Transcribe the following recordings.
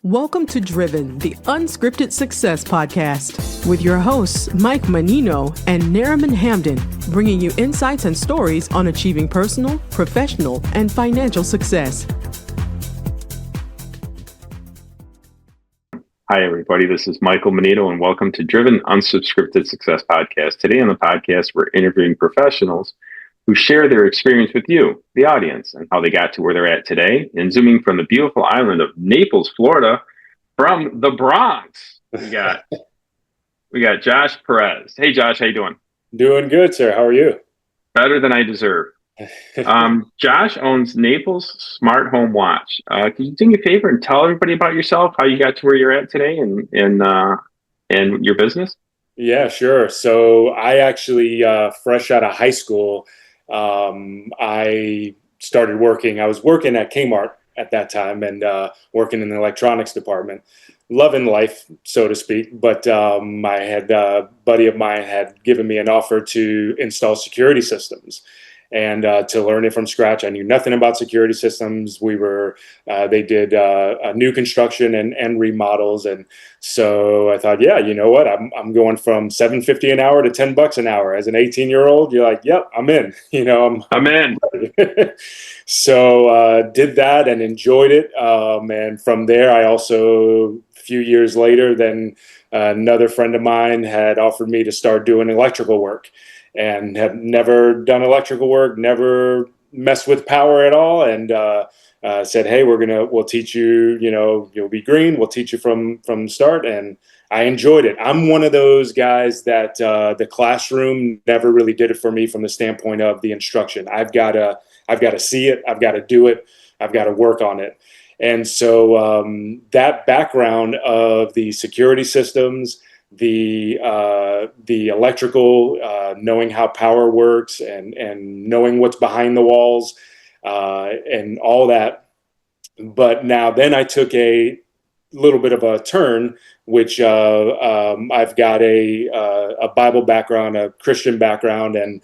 Welcome to Driven, the Unscripted Success podcast, with your hosts, Mike Menino and Nariman Hamden, bringing you insights and stories on achieving personal, professional, and financial success. Hi, everybody. This is Michael Menino, and welcome to Driven Unscripted Success podcast. Today on the podcast, we're interviewing professionals who share their experience with you, the audience, and how they got to where they're at today. And zooming from the beautiful island of Naples, Florida, from the Bronx, we got Josh Perez. Hey, Josh, how you doing? Doing good, sir. How are you? Better than I deserve. Josh owns Naples Smart Home Watch. Can you do me a favor and tell everybody about yourself, how you got to where you're at today, and your business? Yeah, sure. So I actually, fresh out of high school, I started working. I was working at Kmart at that time and working in the electronics department, loving life, so to speak. But I had a buddy of mine had given me an offer to install security systems and to learn it from scratch. I knew nothing about security systems. They did new construction and remodels. And so I thought, yeah, you know what? I'm going from $7.50 an hour to $10 an hour. As an 18-year-old, you're like, yep, I'm in. I'm in. So did that and enjoyed it. And from there, I also, a few years later, then another friend of mine had offered me to start doing electrical work. And have never done electrical work, never messed with power at all, and said, "Hey, we'll teach you. You'll be green. We'll teach you from the start." And I enjoyed it. I'm one of those guys that the classroom never really did it for me from the standpoint of the instruction. I've got to see it. I've got to do it. I've got to work on it. And so that background of the security systems, the electrical, knowing how power works and knowing what's behind the walls, and all that. But then I took a little bit of a turn, which I've got a Bible background, a Christian background, and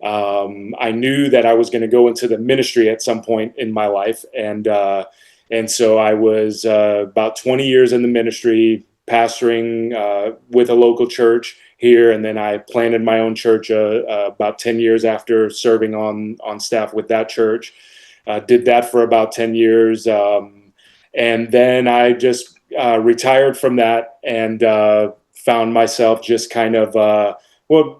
I knew that I was going to go into the ministry at some point in my life. And so I was about 20 years in the ministry, pastoring with a local church here, and then I planted my own church about 10 years after serving on staff with that church. Did that for about 10 years, and then I just retired from that and found myself just kind of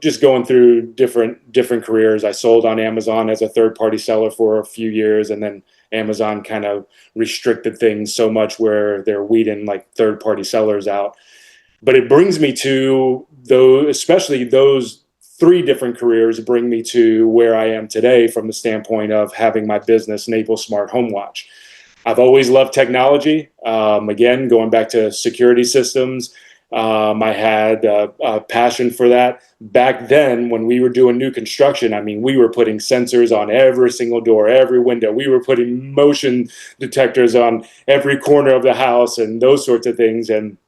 just going through different careers. I sold on Amazon as a third-party seller for a few years, and then Amazon kind of restricted things so much where they're weeding like third-party sellers out. But it brings me to especially those three different careers bring me to where I am today from the standpoint of having my business, Naples Smart Home Watch. I've always loved technology. Again, going back to security systems, I had a passion for that. Back then, when we were doing new construction, we were putting sensors on every single door, every window. We were putting motion detectors on every corner of the house and those sorts of things. And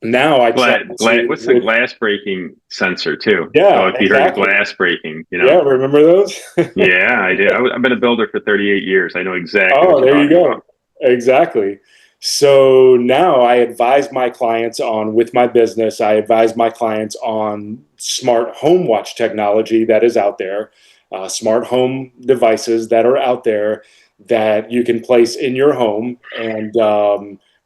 now what's the glass breaking sensor too? Yeah, so if you heard glass breaking, Yeah, remember those? Yeah, I did. I've been a builder for 38 years. I know exactly. Oh, there you go. About. Exactly. So now I advise my clients with my business, I advise my clients on smart home watch technology that is out there, smart home devices that are out there that you can place in your home and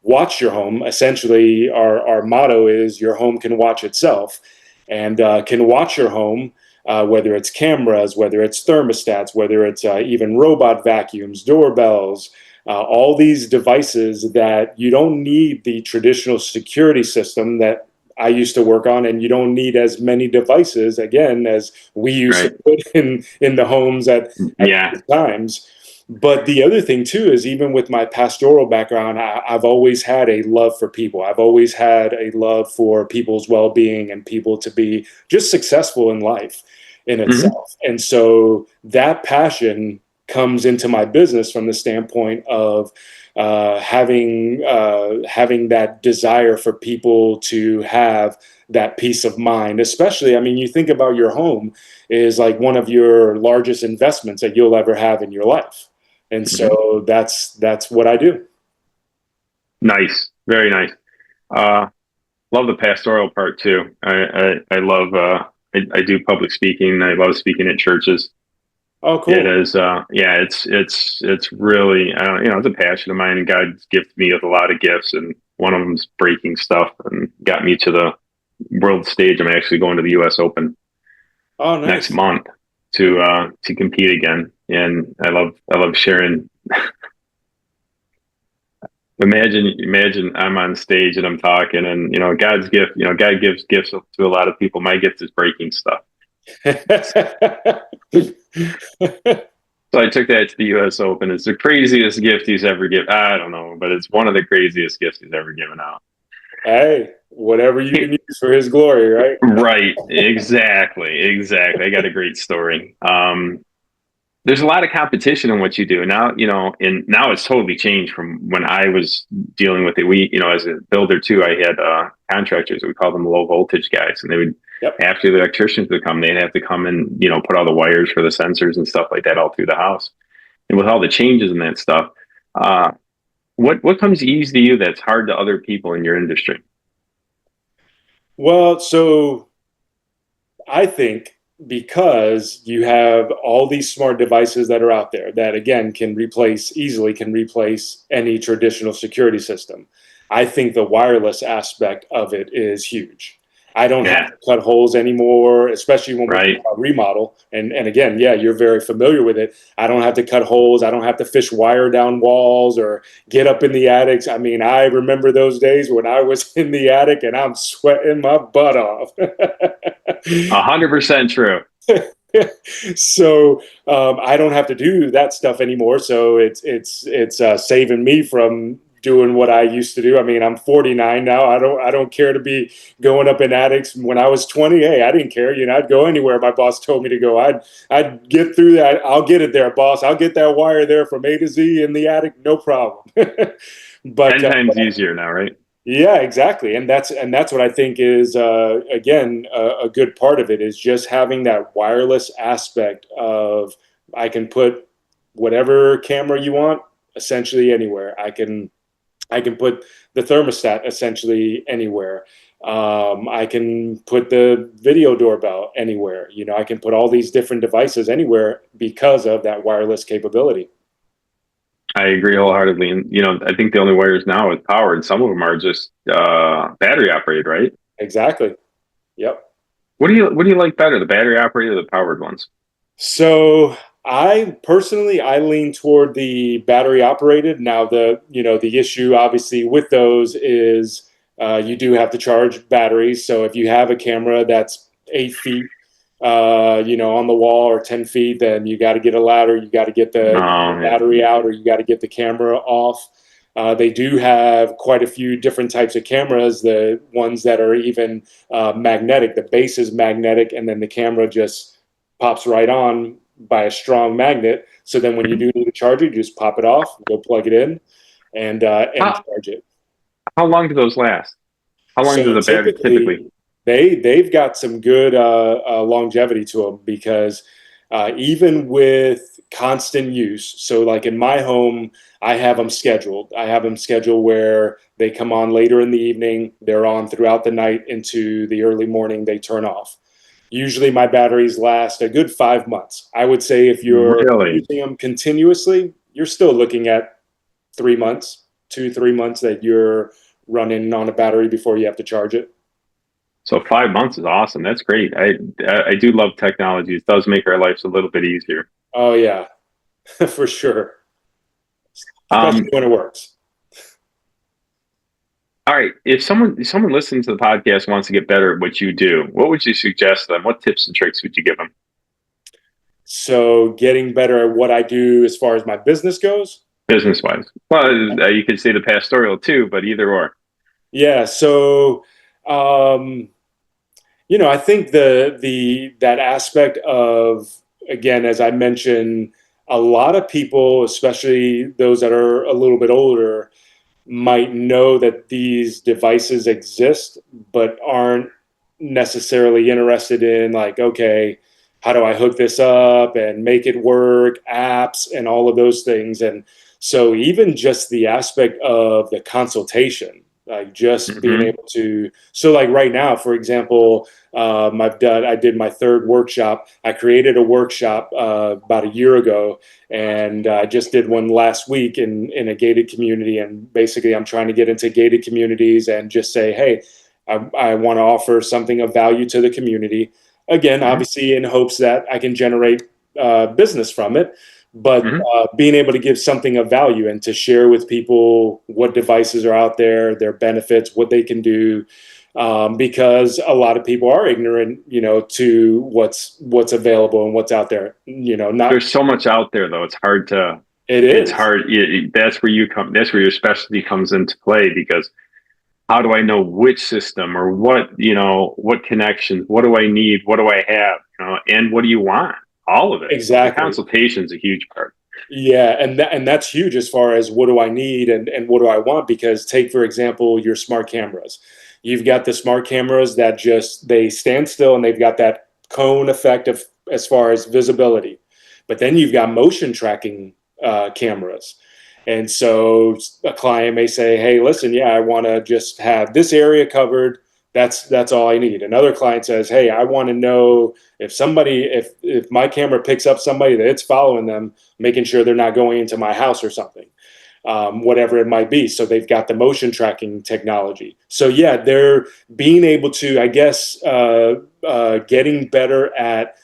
watch your home. Essentially, our motto is your home can watch itself, and can watch your home, whether it's cameras, whether it's thermostats, whether it's even robot vacuums, doorbells, all these devices that you don't need the traditional security system that I used to work on, and you don't need as many devices, again, as we used to put in the homes at times. But the other thing, too, is even with my pastoral background, I've always had a love for people. I've always had a love for people's well-being and people to be just successful in life in itself. And so that passion comes into my business from the standpoint of having that desire for people to have that peace of mind. Especially, you think about your home is like one of your largest investments that you'll ever have in your life. And so that's what I do. Nice. Very nice. Love the pastoral part too. I love, I do public speaking. I love speaking at churches. Oh, It cool. is, yeah, it's really, it's a passion of mine, and God's gifted me with a lot of gifts, and one of them's breaking stuff, and got me to the world stage. I'm actually going to the U.S. Open Oh, next nice. month to compete again, and I love sharing. Imagine I'm on stage and I'm talking, and God's gift. God gives gifts to a lot of people. My gift is breaking stuff. So I took that to the U.S. Open. It's the craziest gift he's ever given. I don't know, but it's one of the craziest gifts he's ever given out. Hey, whatever you can use for his glory, right? Right. Exactly. I got a great story. There's a lot of competition in what you do now, and now it's totally changed from when I was dealing with it. We, as a builder too, I had contractors, we call them low voltage guys, and they would, Yep. after the electricians would come, they'd have to come and, put all the wires for the sensors and stuff like that all through the house. And with all the changes and that stuff, what comes easy to you that's hard to other people in your industry? Well, so I think because you have all these smart devices that are out there that, again, easily can replace any traditional security system. I think the wireless aspect of it is huge. I don't have Yeah, to cut holes anymore, especially when we right. remodel. And again, yeah, you're very familiar with it. I don't have to cut holes. I don't have to fish wire down walls or get up in the attics. I mean, I remember those days when I was in the attic and I'm sweating my butt off. 100% true. So I don't have to do that stuff anymore. So it's saving me from doing what I used to do. I mean, I'm 49 now. I don't care to be going up in attics. When I was 20, hey, I didn't care. I'd go anywhere my boss told me to go. I'd get through that. I'll get it there, boss. I'll get that wire there from A to Z in the attic, no problem. But 10 times easier now, right? yeah, exactly, and that's what I think is again a good part of it is just having that wireless aspect of I can put whatever camera you want essentially anywhere. I can put the thermostat essentially anywhere. I can put the video doorbell anywhere. I can put all these different devices anywhere because of that wireless capability. I agree wholeheartedly. And, I think the only wires now with power, and some of them are just battery operated, right? Exactly. Yep. What do you like better, the battery operated or the powered ones? So I lean toward the battery operated. Now the issue obviously with those is you do have to charge batteries. So if you have a camera that's 8 feet, on the wall or 10 feet, then you got to get a ladder. You got to get the Yeah. battery out, or you got to get the camera off. They do have quite a few different types of cameras. The ones that are even magnetic. The base is magnetic, and then the camera just pops right on by a strong magnet. So then when you do need a charger, you just pop it off, go plug it in, and How, charge it. how long do those last? How long So does a battery typically? they've got some good longevity to them because even with constant use, so like in my home, I have them scheduled. I have them scheduled where they come on later in the evening, they're on throughout the night into the early morning, they turn off. Usually my batteries last a good 5 months. I would say if you're Really? using them continuously, you're still looking at 3 months, 2, 3 months that you're running on a battery before you have to charge it. So 5 months is awesome. That's great. I do love technology. It does make our lives a little bit easier. Oh yeah, for sure. Especially Um, when it works. all right. If someone listening to the podcast wants to get better at what you do, what would you suggest to them? What tips and tricks would you give them? So getting better at what I do as far as my business goes. Business wise? Well, you could say the pastoral too, but either or. Yeah. So, um, I think the that aspect of, again, as I mentioned, a lot of people, especially those that are a little bit older, might know that these devices exist, but aren't necessarily interested in like, okay, how do I hook this up and make it work, apps and all of those things. And so even just the aspect of the consultation, Like just being Mm-hmm. able to, so like right now, for example, I did my third workshop. I created a workshop about a year ago, and I just did one last week in a gated community. And basically, I'm trying to get into gated communities and just say, hey, I want to offer something of value to the community. Again, Mm-hmm. obviously, in hopes that I can generate business from it. But Mm-hmm. being able to give something of value and to share with people what devices are out there, their benefits, what they can do, because a lot of people are ignorant, to what's available and what's out there. Not There's so much out there, though. It's hard to. it It's is hard. That's where you come. That's where your specialty comes into play, because how do I know which system or what connections? What do I need? What do I have? And what do you want? All of it. So the exactly. consultation is a huge part. Yeah, and that's huge as far as what do I need and what do I want, because take for example your smart cameras. You've got the smart cameras that just they stand still and they've got that cone effect of as far as visibility. But then you've got motion tracking cameras. And so a client may say, "Hey, listen, yeah, I want to just have this area covered. That's all I need." Another client says, "Hey, I want to know if my camera picks up somebody that it's following them, making sure they're not going into my house or something, whatever it might be." So they've got the motion tracking technology. So yeah, they're being able to, I guess, getting better at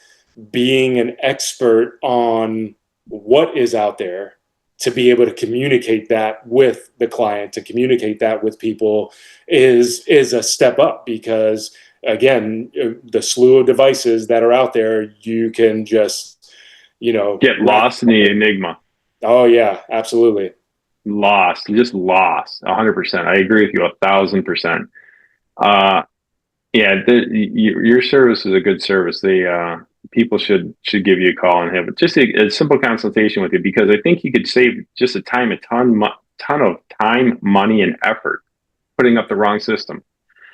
being an expert on what is out there to be able to communicate that with the client, to communicate that with people is a step up, because again, the slew of devices that are out there, you can just, Get wrap. lost in the enigma. Oh yeah, absolutely. Lost. You just lost. 100%. I agree with you 1,000%. Uh, yeah, your service is a good service. People should give you a call and have just a simple consultation with you, because I think you could save just a ton of time, money, and effort putting up the wrong system.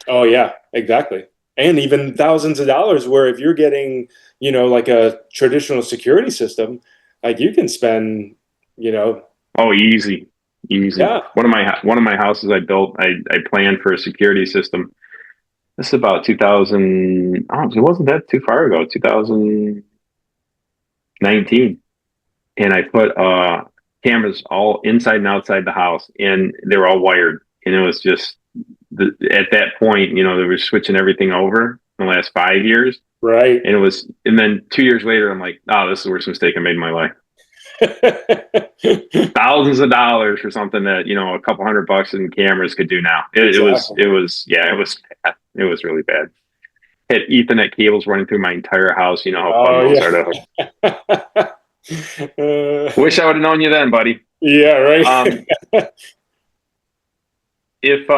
Oh yeah, exactly. And even thousands of dollars, where if you're getting, like a traditional security system, like you can spend, you know, Oh, easy, easy. yeah, One of my houses I built, I planned for a security system. This is about 2000. Oh, it wasn't that too far ago. 2019, and I put cameras all inside and outside the house, and they were all wired. And it was just at that point, they were switching everything over in the last 5 years, right. and then 2 years later, I'm like, oh, this is the worst mistake I made in my life. Thousands of dollars for something that a couple $100 in cameras could do now. Exactly. It was bad. It was really bad. Had Ethernet cables running through my entire house. You know how fun Oh those are to hook. yeah. Wish I would have known you then, buddy. Yeah, Um, right. if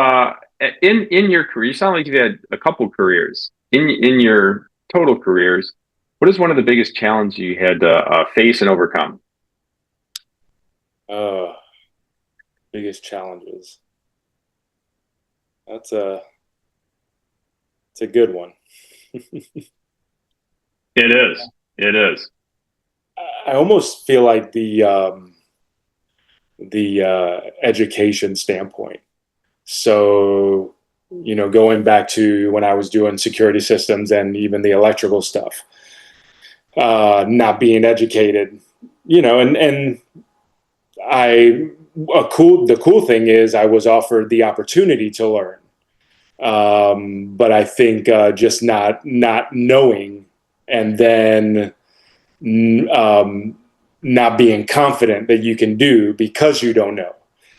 in your career, you sound like you've had a couple careers. In your total careers, what is one of the biggest challenges you had to face and overcome? uh, Biggest challenges. That's a it's a good one. It is. It is. I almost feel like the education standpoint. So, going back to when I was doing security systems and even the electrical stuff, not being educated, and I the cool thing is I was offered the opportunity to learn, but I think just not knowing, and then um, not being confident that you can do because you don't know.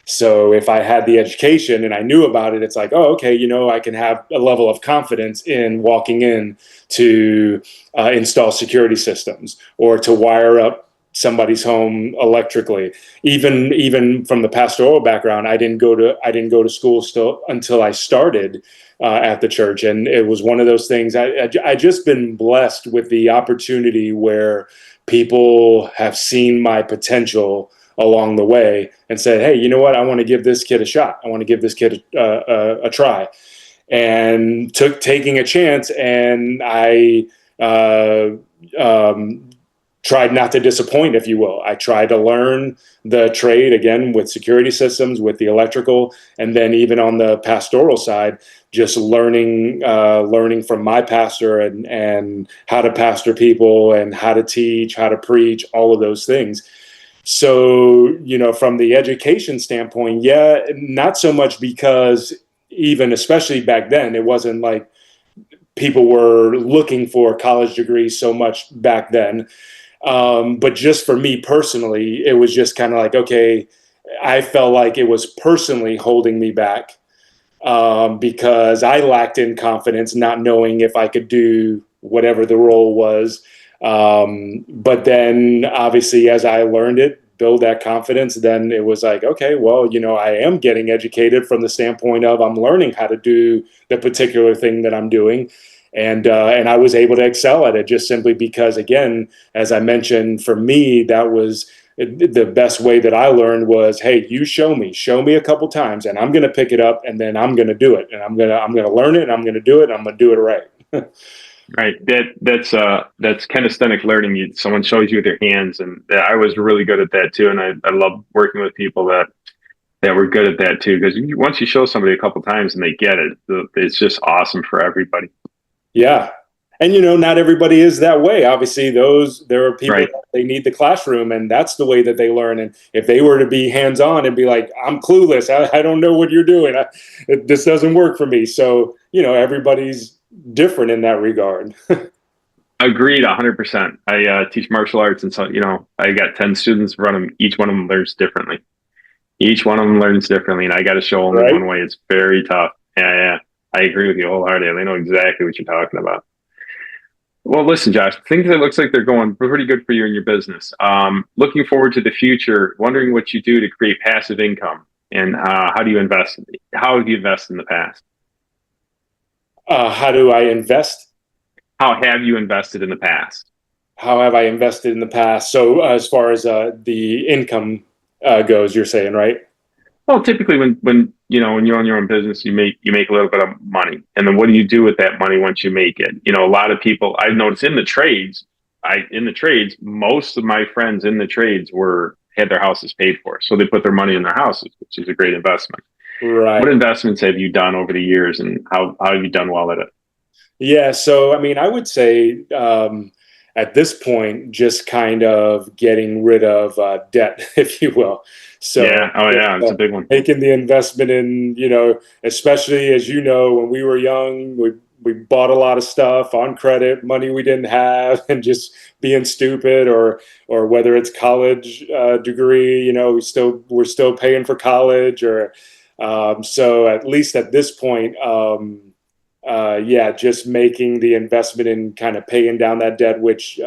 So if I had the education and I knew about it, it's like, oh, okay, I can have a level of confidence in walking in to install security systems or to wire up somebody's home electrically. Even from the pastoral background, I didn't go to school still until I started at the church, and it was one of those things. I just been blessed with the opportunity where people have seen my potential along the way and said, hey, you know what? I want to give this kid a shot. I want to give this kid a try. And taking a chance. And I tried not to disappoint, if you will. I tried to learn the trade again with security systems, with the electrical, and then even on the pastoral side, just learning from my pastor and how to pastor people and how to teach, how to preach, all of those things. So, from the education standpoint, yeah, not so much, because even especially back then, it wasn't like people were looking for college degrees so much back then. But just for me personally, it was just kind of like, okay, I felt like it was personally holding me back, because I lacked in confidence, not knowing if I could do whatever the role was. But then obviously, as I learned it, build that confidence, then it was like, okay, well, I am getting educated from the standpoint of I'm learning how to do the particular thing that I'm doing. And I was able to excel at it just simply because, again, as I mentioned, for me, that was the best way that I learned was, hey, you show me a couple times, and I'm going to pick it up, and then I'm going to do it, and I'm going to learn it, and I'm going to do it, and I'm going to do it right. Right. That's kinesthetic learning. Someone shows you with their hands, and I was really good at that too. And I love working with people that were good at that too, because once you show somebody a couple times and they get it, it's just awesome for everybody. Yeah. And, not everybody is that way. Obviously, there are people Right. that they need the classroom, and that's the way that they learn. And if they were to be hands-on and be like, I'm clueless, I don't know what you're doing, this doesn't work for me. So, everybody's different in that regard. Agreed, 100%. I teach martial arts, and so I got 10 students run them. Each one of them learns differently. And I got to show only Right? one way. It's very tough. Yeah. I agree with you wholeheartedly. I know exactly what you're talking about. Well, listen, Josh, things that looks like they're going pretty good for you in your business. Looking forward to the future, wondering what you do to create passive income, and how do you invest? How have you invested in the past? How do I invest? How have you invested in the past? How have I invested in the past? So as far as the income goes, you're saying, right? Well, typically when you're on your own business, you make a little bit of money, and then what do you do with that money once you make it? A lot of people I've noticed in the trades, most of my friends in the trades had their houses paid for, so they put their money in their houses, which is a great investment. Right. What investments have you done over the years, and how have you done well at it? Yeah. So, I mean, I would say at this point, just kind of getting rid of debt, if you will. So, Yeah. Oh, yeah. It's a big one. Making the investment in, especially as when we were young, we bought a lot of stuff on credit, money we didn't have, and just being stupid, or whether it's college degree, we're still paying for college, or so at least at this point, just making the investment in kind of paying down that debt, which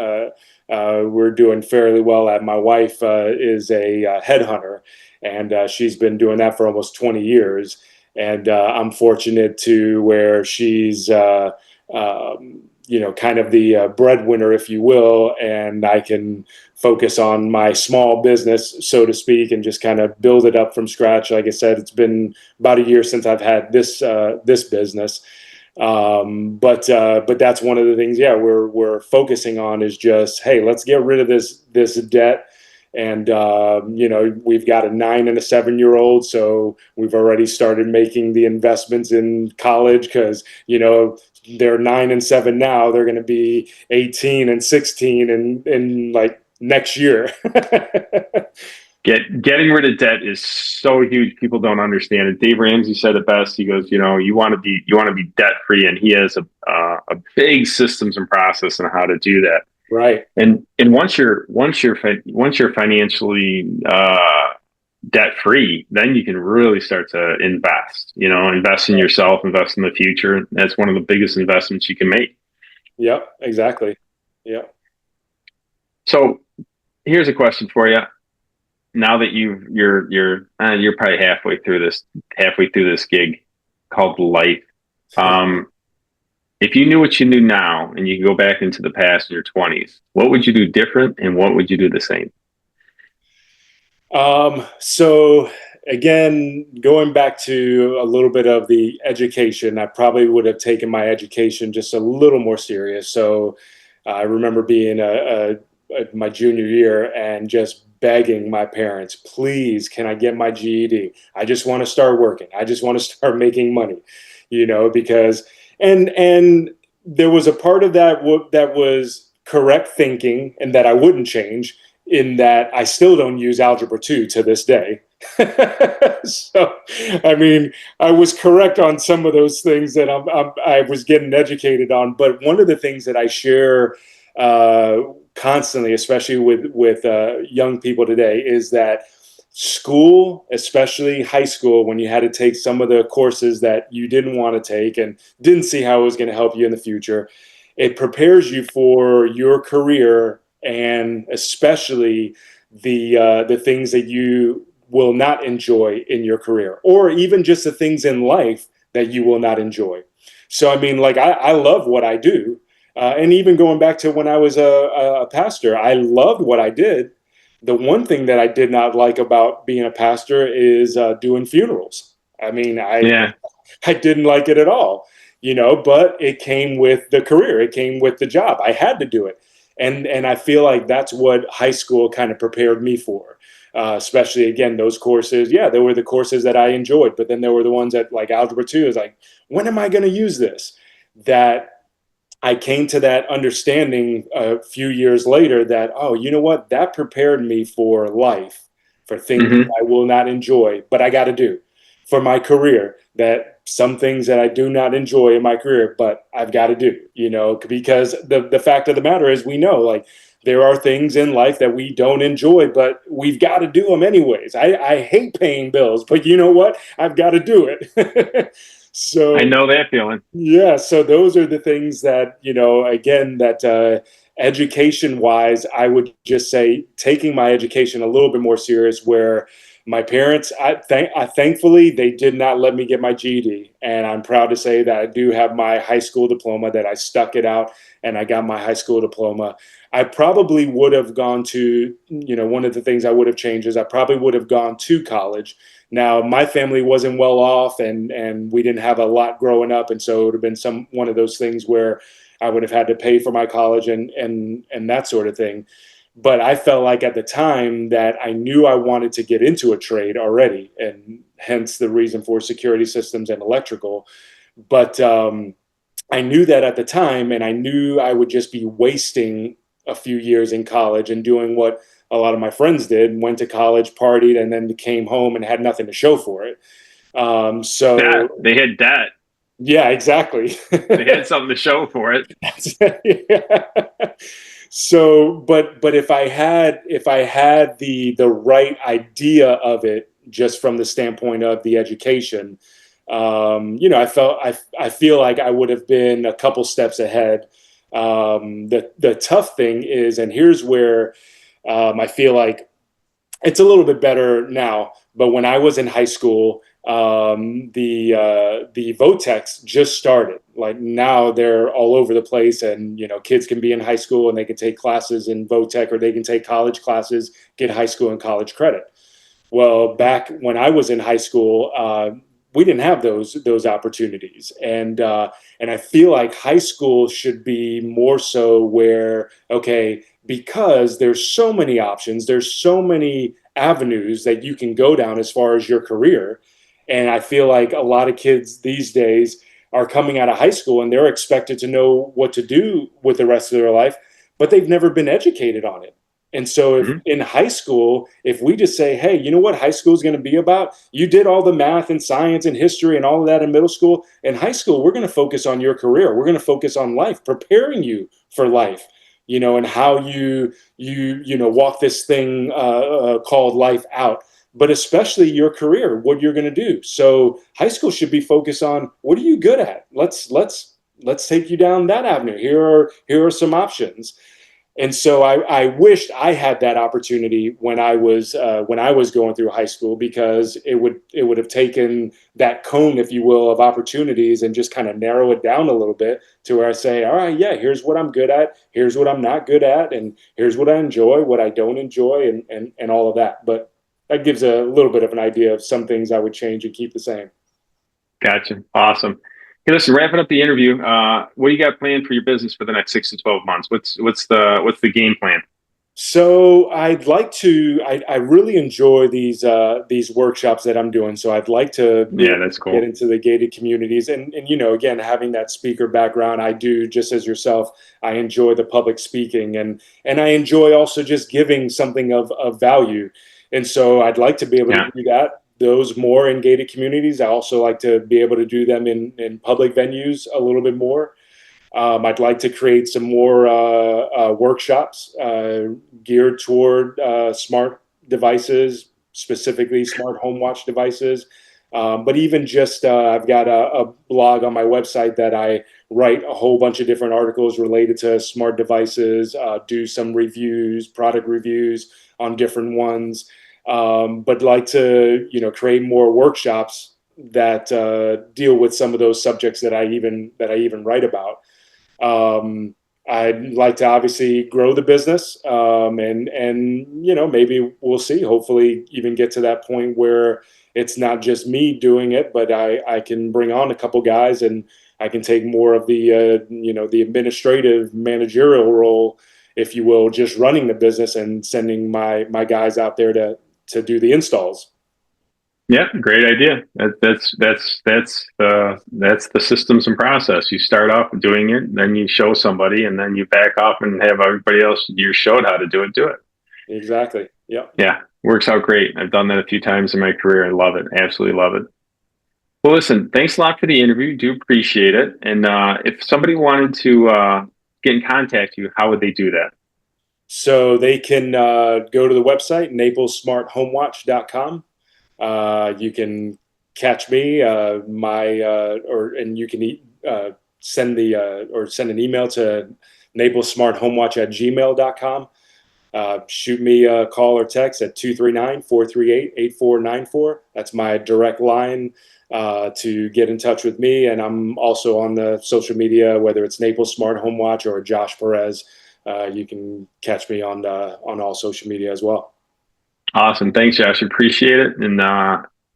we're doing fairly well at. My wife is a headhunter, and she's been doing that for almost 20 years. And I'm fortunate to where she's, kind of the breadwinner, if you will, and I can focus on my small business, so to speak, and just kind of build it up from scratch. Like I said, it's been about a year since I've had this business. But that's one of the things, we're focusing on, is just, hey, let's get rid of this debt. And, we've got a 9 and a 7-year-old. So we've already started making the investments in college, because, they're 9 and 7 now. They're going to be 18 and 16 in like next year. Getting rid of debt is so huge. People don't understand it. Dave Ramsey said it best. He goes, you want to be debt free, and he has a big systems and process on how to do that. Right. And once you're financially debt free, then you can really start to invest. Invest in yourself, invest in the future. That's one of the biggest investments you can make. Yep. Exactly. Yep. So here's a question for you. Now that you're probably halfway through this gig called life. If you knew what you knew now, and you could go back into the past in your 20s, what would you do different, and what would you do the same? So again, going back to a little bit of the education, I probably would have taken my education just a little more serious. So I remember being my junior year and just begging my parents, please, can I get my GED? I just want to start working. I just want to start making money, because, and there was a part of that that was correct thinking and that I wouldn't change, in that I still don't use Algebra 2 to this day. So, I mean, I was correct on some of those things that I was getting educated on. But one of the things that I share constantly, especially with young people today, is that school, especially high school, when you had to take some of the courses that you didn't want to take and didn't see how it was going to help you in the future, it prepares you for your career, and especially the things that you will not enjoy in your career, or even just the things in life that you will not enjoy. So, I mean, like, I love what I do. And even going back to when I was a pastor, I loved what I did. The one thing that I did not like about being a pastor is doing funerals. I mean, Yeah. I didn't like it at all, but it came with the career. It came with the job. I had to do it. And I feel like that's what high school kind of prepared me for. Especially, again, those courses. Yeah, there were the courses that I enjoyed, but then there were the ones that, like Algebra 2, is like, when am I going to use this? That I came to that understanding a few years later that, oh, you know what? That prepared me for life, for things that Hmm. I will not enjoy, but I got to do. For my career, that some things that I do not enjoy in my career, but I've got to do, because the fact of the matter is, we know, like, there are things in life that we don't enjoy, but we've got to do them anyways. I hate paying bills, but you know what? I've got to do it. I So, know that feeling. yeah, so those are the things that, again, that education wise, I would just say taking my education a little bit more serious, where my parents, thankfully, they did not let me get my GED. And I'm proud to say that I do have my high school diploma, that I stuck it out and I got my high school diploma. I probably would have gone to, one of the things I would have changed is I probably would have gone to college. Now, my family wasn't well off, and we didn't have a lot growing up, and so it would have been one of those things where I would have had to pay for my college and that sort of thing. But I felt like at the time that I knew I wanted to get into a trade already, and hence the reason for security systems and electrical. But I knew that at the time, and I knew I would just be wasting a few years in college and doing what a lot of my friends did: went to college, partied, and then came home and had nothing to show for it. That So they had that. yeah, exactly. They had something to show for it. Yeah. So, but if I had the right idea of it, just from the standpoint of the education, I feel like I would have been a couple steps ahead. The tough thing is, and here's where I feel like it's a little bit better now, but when I was in high school, the VOTEX just started. Like, now they're all over the place, and kids can be in high school and they can take classes in VOTEC, or they can take college classes, get high school and college credit. Well, back when I was in high school, we didn't have those opportunities, and I feel like high school should be more so where, okay, because there's so many options, there's so many avenues that you can go down as far as your career, and I feel like a lot of kids these days are coming out of high school and they're expected to know what to do with the rest of their life, but they've never been educated on it. And so, if Mhm. in high school, if we just say, hey, you know what high school is going to be about? You did all the math and science and history and all of that in middle school. In high school, we're going to focus on your career. We're going to focus on life, preparing you for life, and how you walk this thing called life out. But especially your career, what you're going to do. So high school should be focused on, what are you good at? Let's take you down that avenue. Here are some options. And so I wished I had that opportunity when I was going through high school, because it would have taken that cone, if you will, of opportunities, and just kind of narrow it down a little bit to where I say, all right, yeah, here's what I'm good at, here's what I'm not good at, and here's what I enjoy, what I don't enjoy, and all of that. But that gives a little bit of an idea of some things I would change and keep the same. Gotcha. Awesome. Hey, listen, wrapping up the interview. What do you got planned for your business for the next 6 to 12 months? What's the game plan? So I'd like to. I really enjoy these workshops that I'm doing. So I'd like to Yeah, that's get cool. into the gated communities, and again, having that speaker background, I do just as yourself. I enjoy the public speaking, and I enjoy also just giving something of value. And so I'd like to be able to Yeah. do those more in gated communities. I also like to be able to do them in public venues a little bit more. I'd like to create some more workshops geared toward smart devices, specifically smart home watch devices. But even just, I've got a blog on my website that I write a whole bunch of different articles related to smart devices, do some reviews, product reviews on different ones. But like to, create more workshops that deal with some of those subjects that I even write about. I'd like to obviously grow the business, and maybe we'll see. Hopefully, even get to that point where it's not just me doing it, but I can bring on a couple guys, and I can take more of the the administrative managerial role, if you will, just running the business and sending my guys out there to do the installs. Yeah, great idea. That's the systems and process. You start off doing it, then you show somebody, and then you back off and have everybody else you're showed how to do it. Do it. Exactly. Yeah. Yeah, works out great. I've done that a few times in my career. I love it. Absolutely love it. Well, listen, thanks a lot for the interview. Do appreciate it. And if somebody wanted to get in contact with you, how would they do that? So they can go to the website, Naples-SmartHomeWatch.com. You can catch me, and you can send an email to Naples-SmartHomeWatch@gmail.com. Shoot me a call or text at 239-438-8494. That's my direct line to get in touch with me. And I'm also on the social media, whether it's Naples Smart Home Watch or Josh Perez. You can catch me on all social media as well. Awesome. Thanks, Josh. Appreciate it. And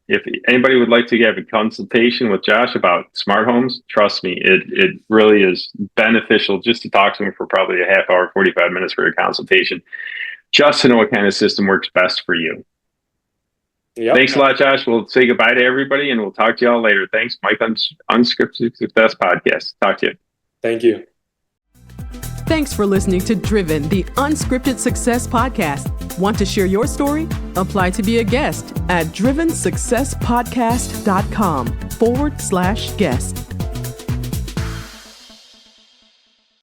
if anybody would like to have a consultation with Josh about smart homes, trust me, it really is beneficial just to talk to him for probably a half hour, 45 minutes for a consultation, just to know what kind of system works best for you. Yep. Thanks a lot, Josh. We'll say goodbye to everybody, and we'll talk to y'all later. Thanks, Mike, on Unscripted Success podcast. Talk to you. Thank you. Thanks for listening to Driven, the Unscripted Success podcast. Want to share your story? Apply to be a guest at drivensuccesspodcast.com/guest.